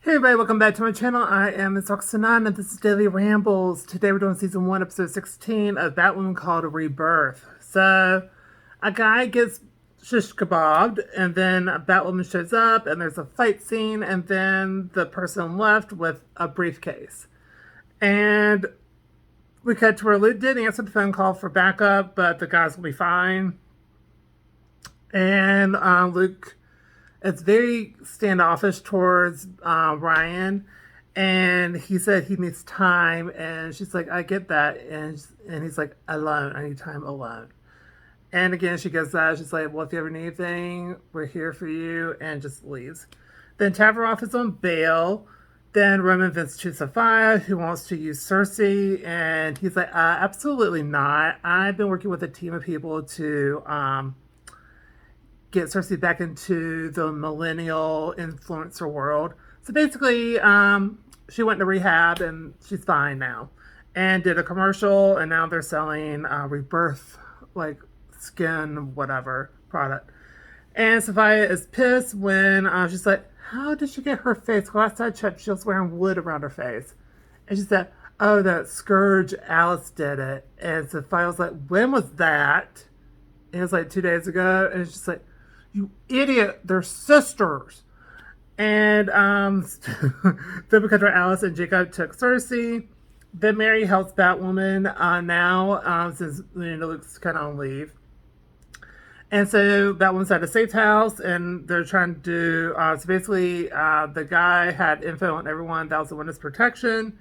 Hey everybody, welcome back to my channel. I am Ms. Roxanne and this is Daily Rambles. Today we're doing season 1, episode 16 of Batwoman called Rebirth. So, a guy gets shish kebabbed and then a Batwoman shows up and there's a fight scene and then the person left with a briefcase. And we cut to where Luke did answer the phone call for backup, but the guys will be fine. And Luke is very standoffish towards Ryan, and he said he needs time, and she's like, I get that, and he's like, alone, I need time alone. And again, she goes that, she's like, well, if you ever need anything, we're here for you, and just leaves. Then Tavaroff is on bail. Then Roman vents to Sophia, who wants to use Cersei, and he's like, absolutely not. I've been working with a team of people to get Cersei back into the millennial influencer world. So basically, she went to rehab and she's fine now. And did a commercial, and now they're selling Rebirth, like skin, whatever product. And Sophia is pissed when she's like, how did she get her face? Last I checked, she was wearing wood around her face. And she said, oh, that Scourge Alice did it. And Sophia was like, when was that? And it was like 2 days ago. And it's just like, you idiot, they're sisters. And then because Alice and Jacob took Cersei, then Mary helps Batwoman now, since Luke's kind of on leave. And so Batwoman's at a safe house, and they're trying to do, so basically the guy had info on everyone that was the witness protection,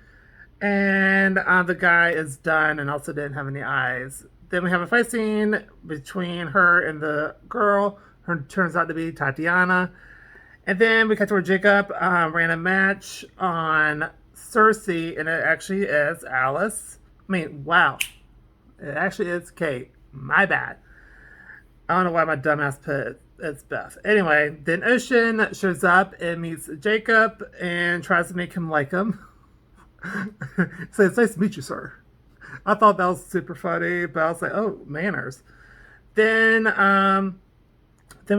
and the guy is done and also didn't have any eyes. Then we have a fight scene between her and the girl. Her turns out to be Tatiana. And then we cut to where Jacob ran a match on Cersei, and it actually is Alice. I mean, wow. It actually is Kate. My bad. I don't know why my dumbass put it's Beth. Anyway, then Ocean shows up and meets Jacob and tries to make him like him. So it's nice to meet you, sir. I thought that was super funny, but I was like, oh, manners. Then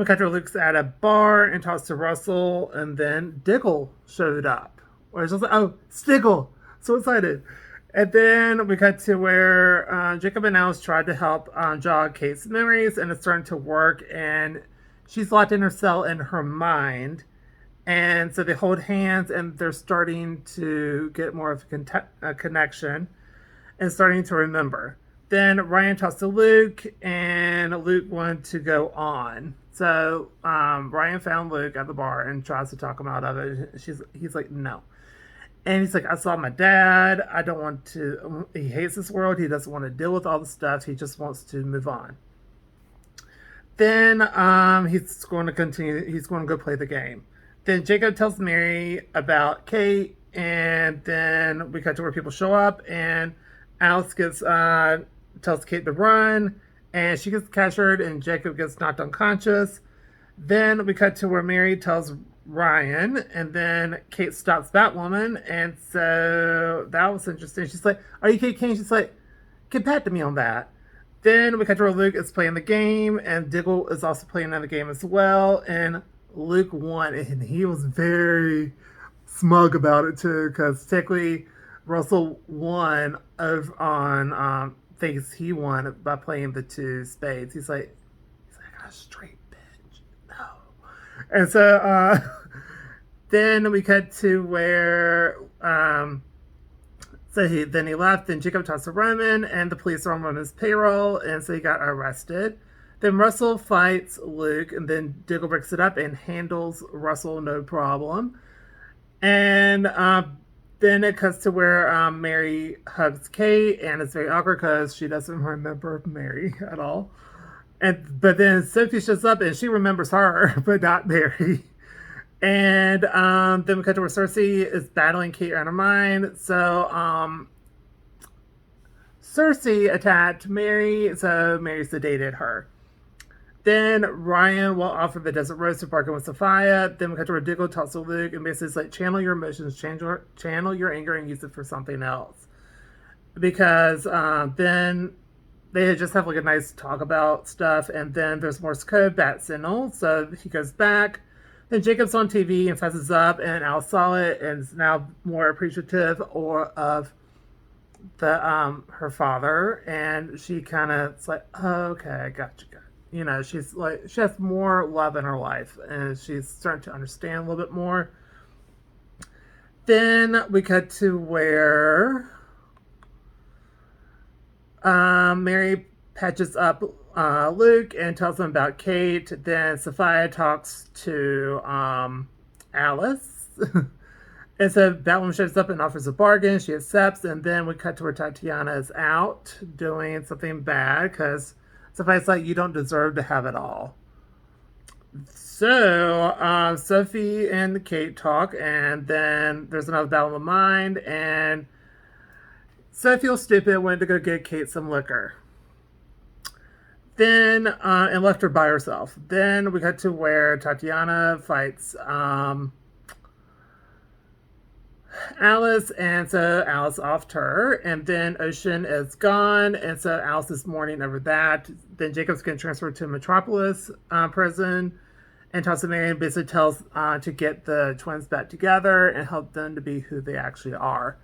we cut to Luke's at a bar and talks to Russell, and then Diggle showed up. Where it's just like, oh, Stiggle. So excited. And then we cut to where Jacob and Alice tried to help jog Kate's memories, and it's starting to work, and she's locked in her cell in her mind. And so they hold hands, and they're starting to get more of a connection and starting to remember. Then Ryan talks to Luke, and Luke wanted to go on. So Ryan found Luke at the bar and tries to talk him out of it. He's like, no. And he's like, I saw my dad. I don't want to. He hates this world. He doesn't want to deal with all the stuff. He just wants to move on. Then he's going to continue. He's going to go play the game. Then Jacob tells Mary about Kate, and then we cut to where people show up, and Alice tells Kate to run, and she gets captured, and Jacob gets knocked unconscious. Then we cut to where Mary tells Ryan, and then Kate stops Batwoman, and so that was interesting. She's like, are you Kate Kane? She's like, get back to me on that. Then we cut to where Luke is playing the game, and Diggle is also playing another game as well, and Luke won, and he was very smug about it too, because technically Russell won on thinks he won by playing the 2 spades. He's like, I got a straight bitch. No. And so then we cut to where then he left, then Jacob talks to Roman, and the police are on Roman's payroll, and so he got arrested. Then Russell fights Luke, and then Diggle breaks it up and handles Russell no problem. And then it cuts to where Mary hugs Kate, and it's very awkward because she doesn't remember Mary at all. But then Sophie shows up, and she remembers her, but not Mary. And then we cut to where Cersei is battling Kate in her mind. So Cersei attacked Mary, so Mary sedated her. Then Ryan will offer the Desert Rose to bargain with Sophia. Then we cut to where Diggle talks to Luke and basically says, like, channel your emotions, channel your anger, and use it for something else. Because then they just have like a nice talk about stuff, and then there's Morse code, bat signal. So he goes back. Then Jacob's on TV and fesses up, and Al saw it and is now more appreciative or of the her father, and she kind of it's like, oh, okay, I got you. You know, she's like she has more love in her life, and she's starting to understand a little bit more. Then we cut to where Mary patches up Luke and tells him about Kate. Then Sophia talks to Alice. And so Batwoman shows up and offers a bargain. She accepts, and then we cut to where Tatiana is out doing something bad because Sophia's like, you don't deserve to have it all. So Sophie and Kate talk, and then there's another battle of the mind, and Sophie feels stupid, went to go get Kate some liquor. Then and left her by herself. Then we cut to where Tatiana fights Alice, and so Alice offed her, and then Ocean is gone, and so Alice is mourning over that. Then Jacob's getting transferred to Metropolis prison, and Tasmanian basically tells to get the twins back together and help them to be who they actually are.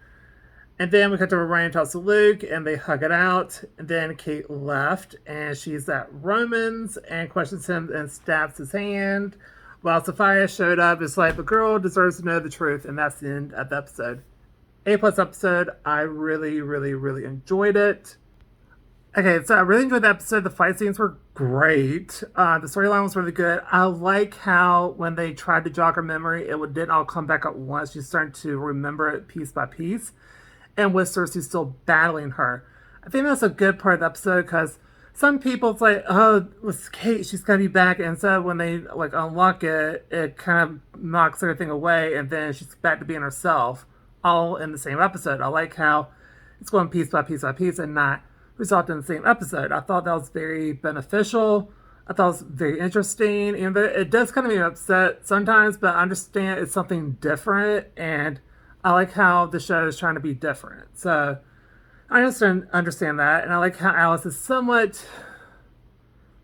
And then we cut to Ryan talks to Luke, and they hug it out. And then Kate left, and she's at Roman's and questions him and stabs his hand. While Sophia showed up, it's like the girl deserves to know the truth, and that's the end of the episode. A+ episode. I really, really, really enjoyed it. Okay, so I really enjoyed the episode. The fight scenes were great. The storyline was really good. I like how when they tried to jog her memory, it didn't all come back at once. She's starting to remember it piece by piece. And with Cersei still battling her. I think that's a good part of the episode because some people it's like, oh, with Kate, she's gonna be back, and so when they like unlock it, it kind of knocks everything away, and then she's back to being herself, all in the same episode. I like how it's going piece by piece by piece and not result in the same episode. I thought that was very beneficial. I thought it was very interesting, and it does kind of make me upset sometimes, but I understand it's something different, and I like how the show is trying to be different. So I understand that, and I like how Alice is somewhat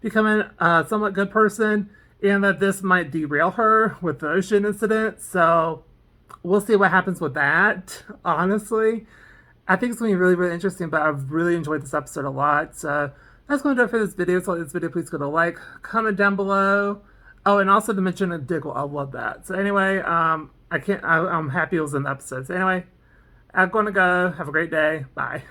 becoming a somewhat good person, and that this might derail her with the Ocean incident. So we'll see what happens with that. Honestly, I think it's going to be really, really interesting. But I've really enjoyed this episode a lot. So that's going to do it for this video. So this video, please go to like, comment down below. Oh, and also to mention a Diggle. I love that. So anyway, I'm happy it was in the episode. So anyway, I'm going to go. Have a great day. Bye.